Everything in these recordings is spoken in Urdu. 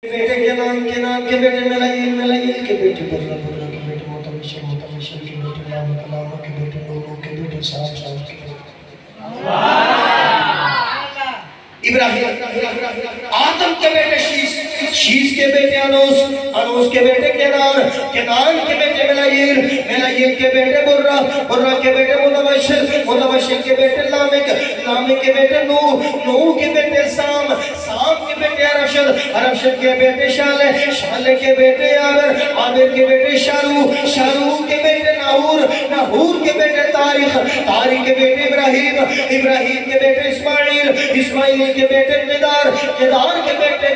بیٹے کنان کے بیٹے ملائیل کے بیٹے برہ کے بیٹے متمشل کے بیٹے لامہ کے بیٹے نورو کے بیٹے صاحب کے بیٹے ابراہیم آدم کے بیٹے شیس کے بیٹے انوس کے بیٹے کنان کے بیٹے ملائیل کے بیٹے برہ کے بیٹے متمشل کے بیٹے لامک کے بیٹے نوح کے بیٹے سام کے بیٹے عرشد کے بیٹے شالح کے بیٹے عابر کے بیٹے شارو کے بیٹے ناہور کے بیٹے تاریخ کے بیٹے ابراہیم کے بیٹے اسماعیل کے بیٹے قدار کے بیٹے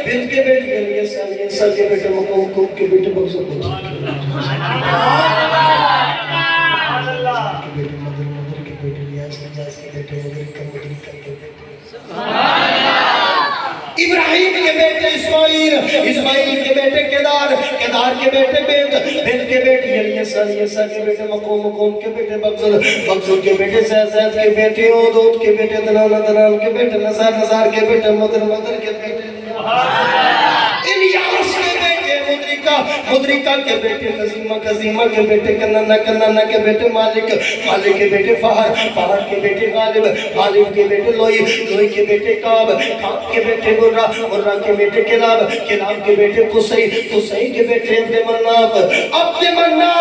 بنت کے بیٹے یسع کے بیٹے مقوم کے بیٹے بغض کے بیٹے مدر کے بیٹے نیاز کے بیٹے مدرکہ کے بیٹے ابراہیم کے بیٹے اسماعیل کے بیٹے قدار کے بیٹے بنت کے بیٹے یسع کے بیٹے مقوم کے بیٹے بغض کے بیٹے زید کے بیٹے عود کے بیٹے دلال کے بیٹے نزار کے بیٹے مدر کے بیٹے الیاس کے بیٹے مدرکہ کے بیٹے قزیمہ کے بیٹے کنانہ کے بیٹے مالک کے بیٹے فہر کے بیٹے غالب کے بیٹے لوئی کے بیٹے کعب کے بیٹے مرہ کے بیٹے کلاب کے بیٹے قصی کے بیٹے عبد مناف